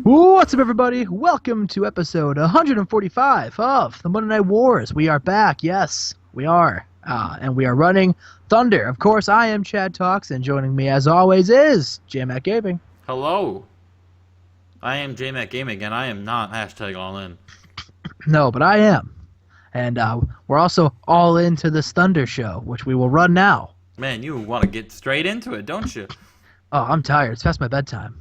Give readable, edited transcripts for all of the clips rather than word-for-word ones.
What's up, everybody? Welcome to episode 145 of the Monday Night Wars. We are back. Yes, we are. And we are running Thunder. Of course, I am Chad Talks, and joining me, as always, is JMac Gaming. Hello. I am JMac Gaming, and I am not hashtag all in. No, but I am. And we're also all into this Thunder show, which we will run now. Man, you want to get straight into it, don't you? Oh, I'm tired. It's past my bedtime.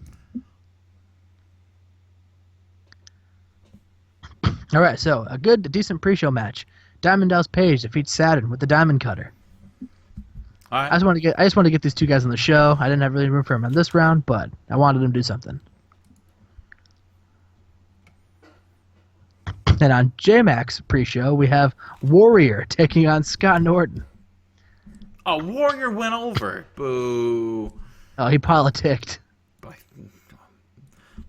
All right, so a decent pre-show match. Diamond Dallas Page defeats Saturn with the Diamond Cutter. All right. I just want to get these two guys on the show. I didn't have really room for them in this round, but I wanted them to do something. And on J-Max pre-show, we have Warrior taking on Scott Norton. A Warrior went over. Boo. Oh, he politicked.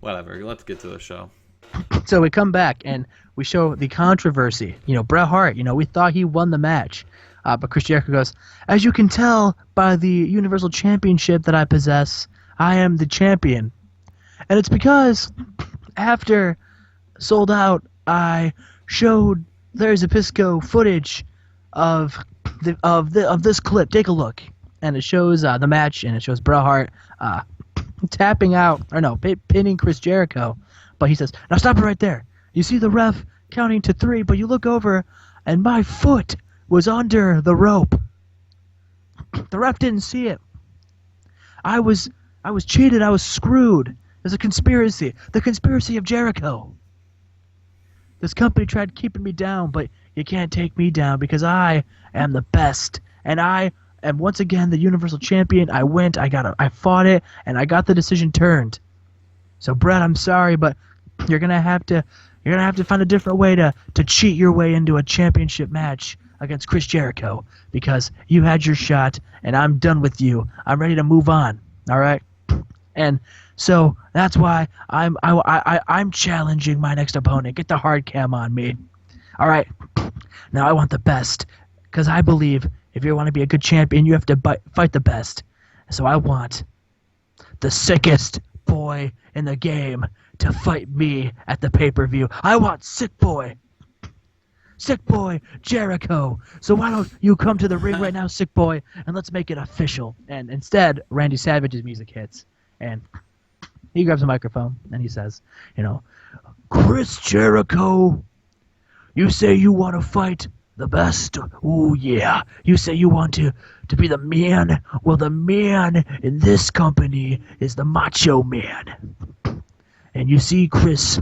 Whatever. Let's get to the show. So we come back and we show the controversy. Bret Hart, we thought he won the match. But Chris Jericho goes, as you can tell by the Universal Championship that I possess, I am the champion. And it's because after Sold Out, I showed Larry Zbyszko footage of this clip. Take a look. And it shows the match, and it shows Bret Hart pinning Chris Jericho. But he says, now stop it right there. You see the ref counting to 3, but you look over, and my foot was under the rope. The ref didn't see it. I was cheated. I was screwed. There's a conspiracy. The conspiracy of Jericho. This company tried keeping me down, but you can't take me down because I am the best. And I am once again the Universal Champion. I went, I fought it, and I got the decision turned. So Brett, I'm sorry, but you're gonna have to find a different way to cheat your way into a championship match against Chris Jericho because you had your shot and I'm done with you. I'm ready to move on. All right, and so that's why I'm challenging my next opponent. Get the hard cam on me. All right, now I want the best because I believe if you want to be a good champion, you have to fight the best. So I want the sickest boy in the game to fight me at the pay-per-view. I want Sick Boy Jericho. So why don't you come to the ring right now, Sick Boy, and let's make it official. And instead, Randy Savage's music hits, and he grabs a microphone and he says, Chris Jericho, you say you want to fight the best? Oh yeah. You say you want to be the man? Well, the man in this company is the Macho Man. And you see, Chris,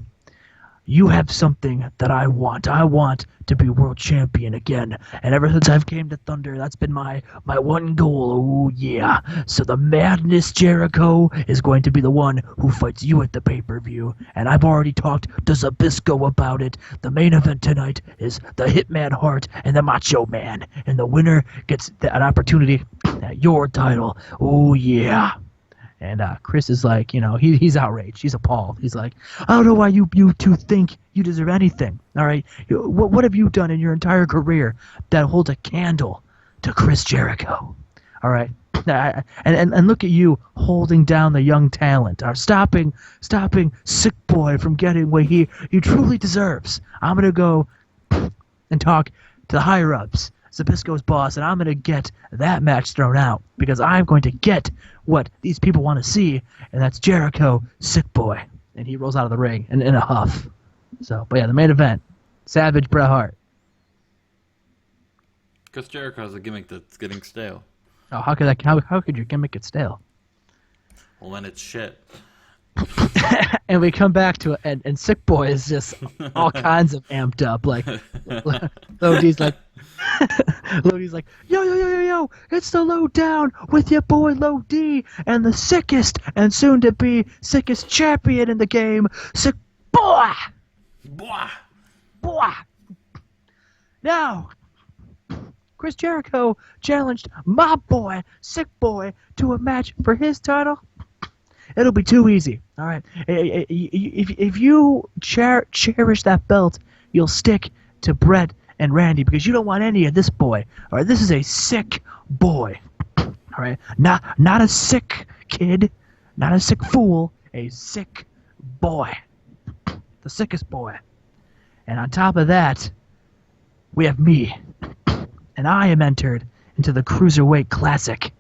you have something that I want. I want to be world champion again. And ever since I've came to Thunder, that's been my one goal. Oh yeah. So the Madness Jericho is going to be the one who fights you at the pay-per-view. And I've already talked to Zbyszko about it. The main event tonight is the Hitman Hart and the Macho Man. And the winner gets an opportunity at your title. Oh yeah. And Chris is like, he's outraged. He's appalled. He's like, I don't know why you two think you deserve anything. All right, what have you done in your entire career that holds a candle to Chris Jericho? All right, and look at you holding down the young talent, or stopping Sick Boy from getting what he truly deserves. I'm gonna go and talk to the higher ups, Zbyszko's boss, and I'm going to get that match thrown out because I'm going to get what these people want to see, and that's Jericho, Sick Boy. And he rolls out of the ring in a huff. So, but yeah, the main event, Savage, Bret Hart. Chris Jericho has a gimmick that's getting stale. Oh, how could your gimmick get stale? Well, when it's shit. And we come back to it, and Sick Boy is just all kinds of amped up. Like, Lodi's like, yo, it's the Lowdown with your boy Lodi and the sickest and soon to be sickest champion in the game, Sick Boy. Boy. Now, Chris Jericho challenged my boy, Sick Boy, to a match for his title. It'll be too easy. All right. If you cherish that belt, you'll stick to Brett and Randy because you don't want any of this boy. All right. This is a sick boy. All right. Not a sick kid, not a sick fool. A sick boy, the sickest boy. And on top of that, we have me. And I am entered into the Cruiserweight Classic.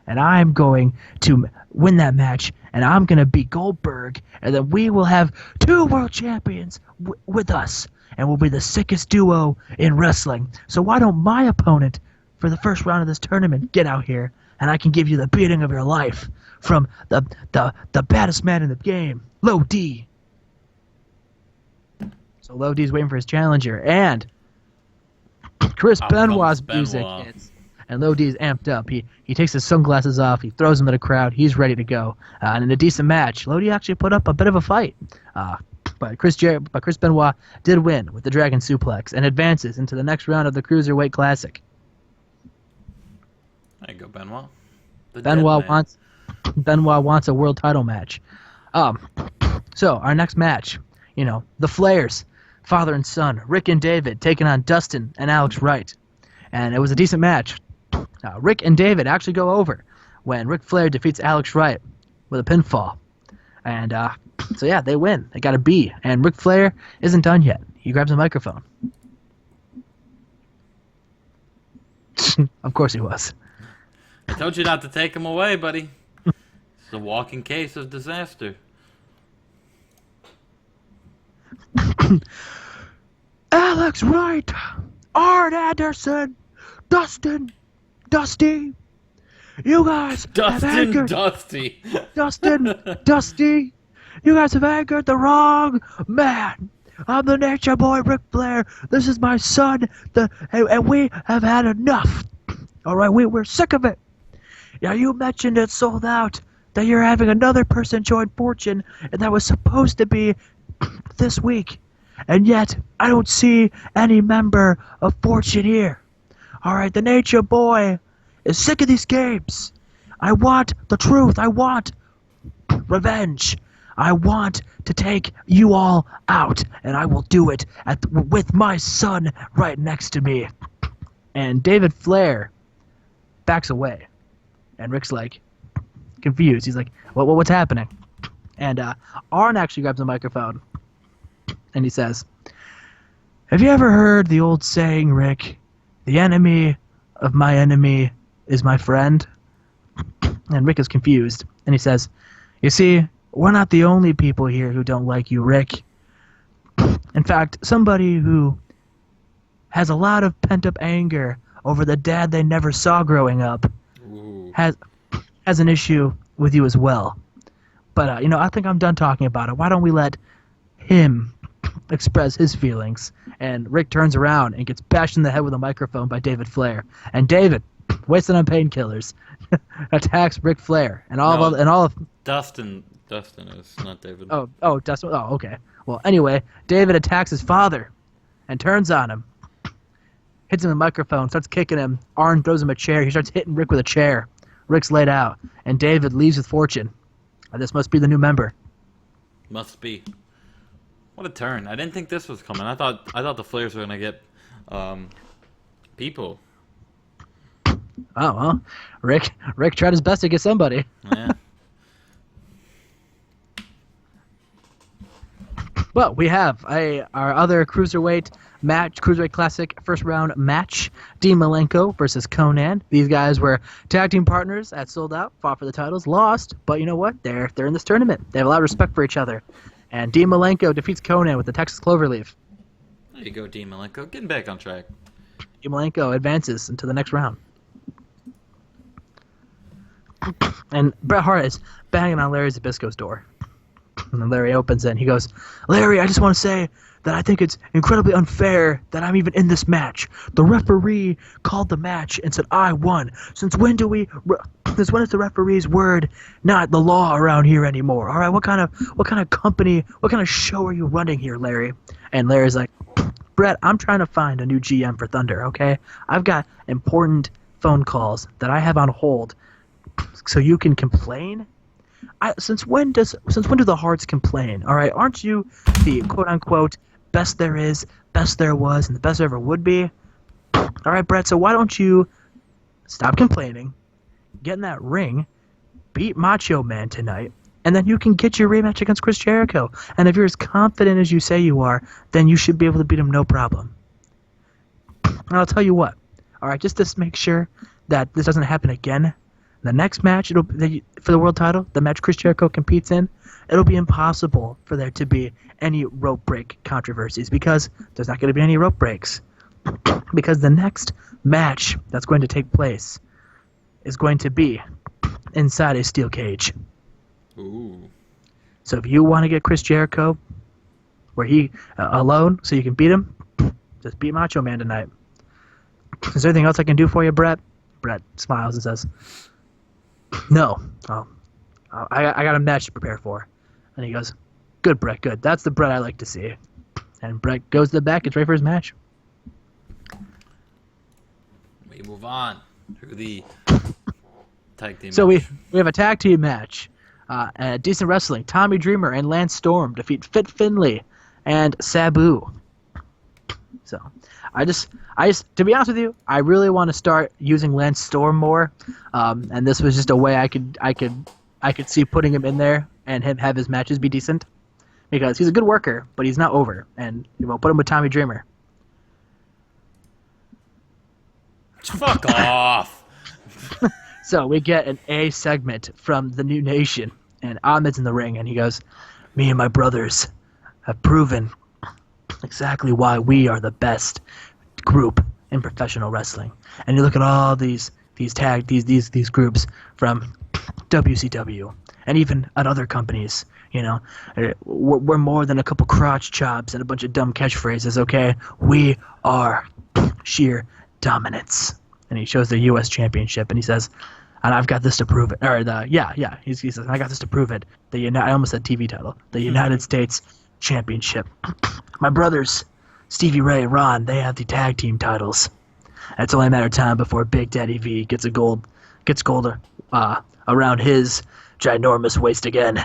And I'm going to win that match, and I'm going to beat Goldberg, and then we will have 2 world champions with us, and we'll be the sickest duo in wrestling. So why don't my opponent for the first round of this tournament get out here, and I can give you the beating of your life from the baddest man in the game, Low D. So Low D's waiting for his challenger, and Chris Out Benoit's comes music Benoit. hits. And Low D's amped up. He takes his sunglasses off. He throws them at the crowd. He's ready to go. And in a decent match, Low D actually put up a bit of a fight. But Chris Benoit did win with the Dragon Suplex and advances into the next round of the Cruiserweight Classic. There you go, Benoit. The dead man. Benoit wants a world title match. So our next match, the Flairs, father and son, Rick and David taking on Dustin and Alex Wright. And it was a decent match. Rick and David actually go over when Ric Flair defeats Alex Wright with a pinfall. And so yeah, they win. They got a B. And Ric Flair isn't done yet. He grabs a microphone. Of course he was. I told you not to take him away, buddy. It's a walking case of disaster. Alex Wright, Arn Anderson, Dusty, you guys have angered Dusty. Dusty, you guys have angered the wrong man. I'm the Nature Boy, Ric Flair. This is my son, and we have had enough. All right, we're sick of it. Now, you mentioned it sold out, that you're having another person join Fortune, and that was supposed to be this week. And yet, I don't see any member of Fortune here. All right, the Nature Boy is sick of these games. I want the truth. I want revenge. I want to take you all out, and I will do it with my son right next to me. And David Flair backs away, and Rick's like confused. He's like, "What's happening?" And Arn actually grabs a microphone, and he says, "Have you ever heard the old saying, Rick? The enemy of my enemy is my friend?" And Rick is confused, and he says, "You see, we're not the only people here who don't like you, Rick. In fact, somebody who has a lot of pent-up anger over the dad they never saw growing up has an issue with you as well. But, I think I'm done talking about it. Why don't we let him express his feelings?" And Rick turns around and gets bashed in the head with a microphone by David Flair. And David, wasted on painkillers, attacks Ric Flair and all of Dustin is not David. Dustin. Oh, okay. Well, anyway, David attacks his father and turns on him, hits him with a microphone, starts kicking him. Arn throws him a chair. He starts hitting Rick with a chair. Rick's laid out, and David leaves with Fortune. This must be the new member. Must be. What a turn! I didn't think this was coming. I thought the Flairs were gonna get people. Oh well, Rick tried his best to get somebody. Yeah. But we have our other Cruiserweight Classic first round match. Dean Malenko versus Conan. These guys were tag team partners at Sold Out, fought for the titles, lost, but you know what? They're in this tournament. They have a lot of respect for each other. And Dean Malenko defeats Conan with the Texas Cloverleaf. There you go, Dean Malenko. Getting back on track. Dean Malenko advances into the next round. And Bret Hart is banging on Larry Zbyszko's door. And then Larry opens it and he goes, "Larry, I just want to say that I think it's incredibly unfair that I'm even in this match. The referee called the match and said I won. Since when is the referee's word not the law around here anymore? All right, what kind of company, what kind of show are you running here, Larry?" And Larry's like, "Bret, I'm trying to find a new GM for Thunder, okay? I've got important phone calls that I have on hold, so you can complain? Since when do the Hearts complain? All right, aren't you the quote unquote best there is, best there was, and the best there ever would be? All right, Bret. So why don't you stop complaining, get in that ring, beat Macho Man tonight, and then you can get your rematch against Chris Jericho. And if you're as confident as you say you are, then you should be able to beat him no problem. And I'll tell you what. All right, just to make sure that this doesn't happen again, the next match for the world title, the match Chris Jericho competes in, it'll be impossible for there to be any rope break controversies because there's not going to be any rope breaks. Because the next match that's going to take place is going to be inside a steel cage. Ooh. So if you want to get Chris Jericho where he alone so you can beat him, just beat Macho Man tonight. Is there anything else I can do for you, Brett? Brett smiles and says, no. I got a match to prepare for. And he goes, good, Brett, good. That's the Brett I like to see. And Brett goes to the back, gets ready for his match. We move on to the tag team So match. we have a tag team match. Decent Wrestling. Tommy Dreamer and Lance Storm defeat Fit Finlay and Sabu. So I just to be honest with you, I really want to start using Lance Storm more. And this was just a way I could see putting him in there and him have his matches be decent. Because he's a good worker, but he's not over. And put him with Tommy Dreamer. Fuck off. So we get an A segment from the New Nation, and Ahmed's in the ring, and he goes, me and my brothers have proven exactly why we are the best group in professional wrestling. And you look at all these groups from WCW and even at other companies, we're more than a couple crotch chops and a bunch of dumb catchphrases, okay? We are sheer dominance. And he shows the U.S. Championship, and he says, and I've got this to prove it. Or he says, I got this to prove it. I almost said TV title. The United States Championship. My brothers, Stevie Ray and Ron, they have the tag team titles. And it's only a matter of time before Big Daddy V gets gold around his ginormous waist again.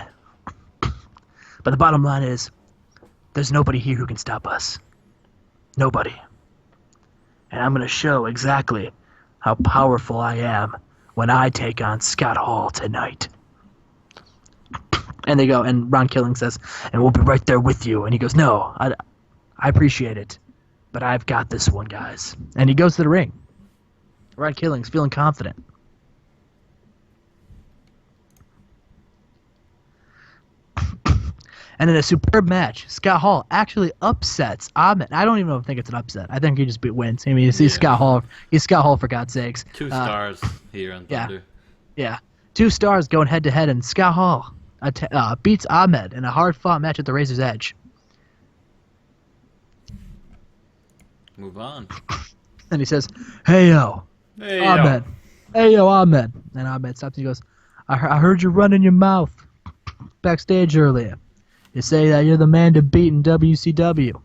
But the bottom line is, there's nobody here who can stop us. Nobody. And I'm going to show exactly how powerful I am when I take on Scott Hall tonight. And they go, and Ron Killing says, and we'll be right there with you. And he goes, no, I appreciate it, but I've got this one, guys. And he goes to the ring. Ron Killing's feeling confident. And in a superb match, Scott Hall actually upsets Ahmed. I don't even think it's an upset. I think he just wins. I mean, you see Scott Hall. He's Scott Hall, for God's sakes. 2 stars here on Thunder. Yeah. 2 stars going head-to-head, and Scott Hall beats Ahmed in a hard-fought match at the Razor's Edge. Move on. And he says, hey, yo, Hey, Ahmed. Hey, yo, Ahmed. And Ahmed stops and he goes, I heard you running your mouth backstage earlier. You say that you're the man to beat in WCW.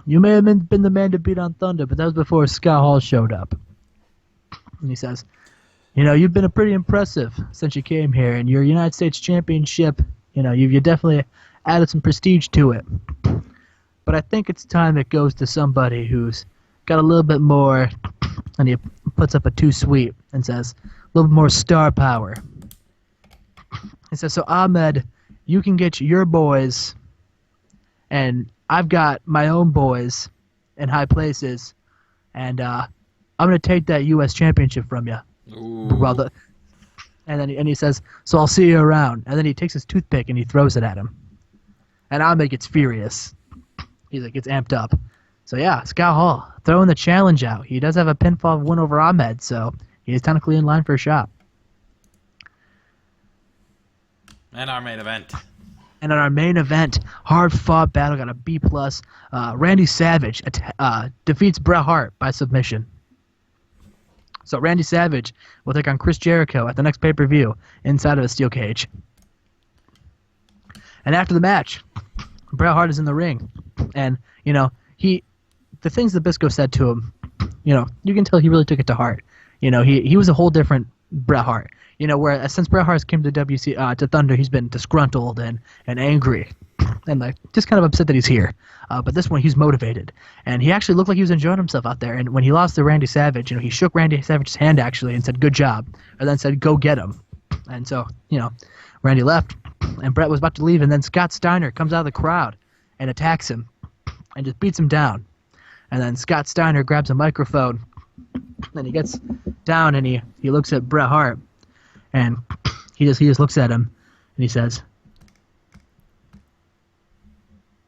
You may have been the man to beat on Thunder, but that was before Scott Hall showed up. And he says, you've been pretty impressive since you came here, and your United States Championship, you definitely added some prestige to it. But I think it's time it goes to somebody who's got a little bit more, and he puts up a 2 sweep and says, a little bit more star power. He says, so Ahmed, you can get your boys, and I've got my own boys in high places, and I'm going to take that U.S. Championship from you, brother. And he says, so I'll see you around. And then he takes his toothpick and he throws it at him. And Ahmed gets furious. He gets amped up. So yeah, Scott Hall throwing the challenge out. He does have a pinfall win over Ahmed, so he is technically in line for a shot. And our main event. And on our main event, hard-fought battle, got a B+. Randy Savage defeats Bret Hart by submission. So Randy Savage will take on Chris Jericho at the next pay-per-view inside of a steel cage. And after the match, Bret Hart is in the ring. And, the things that Bisco said to him, you can tell he really took it to heart. He was a whole different Bret Hart. Where since Bret Hart came to to Thunder, he's been disgruntled and angry, and just kind of upset that he's here. But this one, he's motivated, and he actually looked like he was enjoying himself out there. And when he lost to Randy Savage, he shook Randy Savage's hand actually and said, "Good job," and then said, "Go get him." And so, Randy left, and Brett was about to leave, and then Scott Steiner comes out of the crowd and attacks him and just beats him down. And then Scott Steiner grabs a microphone, and he gets down, and he looks at Bret Hart, and he just looks at him, and he says,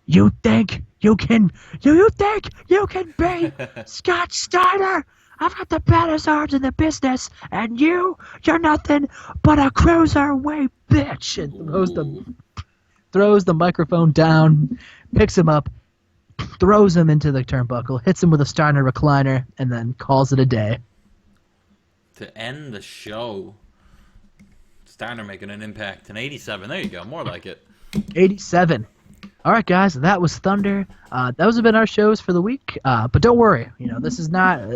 You think you can beat Scott Steiner? I've got the baddest arms in the business, and you're nothing but a cruiserweight bitch. And throws the microphone down, picks him up, throws him into the turnbuckle, hits him with a Steiner recliner, and then calls it a day. To end the show, Steiner making an impact in 87. There you go, more like it. 87. All right, guys, that was Thunder. Those have been our shows for the week. But don't worry, this is not.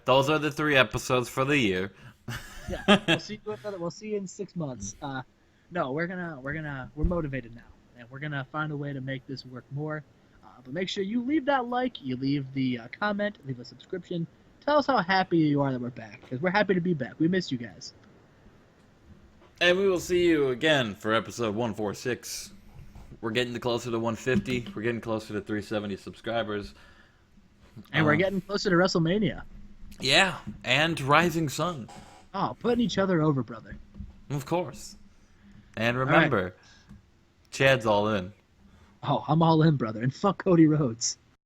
Those are the 3 episodes for the year. Yeah, we'll see you in 6 months. No, we're motivated now, and we're gonna find a way to make this work more. But make sure you leave that like, you leave the comment, leave a subscription. Tell us how happy you are that we're back, because we're happy to be back. We missed you guys. And we will see you again for episode 146. We're getting closer to 150. We're getting closer to 370 subscribers. And we're getting closer to WrestleMania. Yeah, and Rising Sun. Oh, putting each other over, brother. Of course. And remember, Chad's all in. Oh, I'm all in, brother. And fuck Cody Rhodes.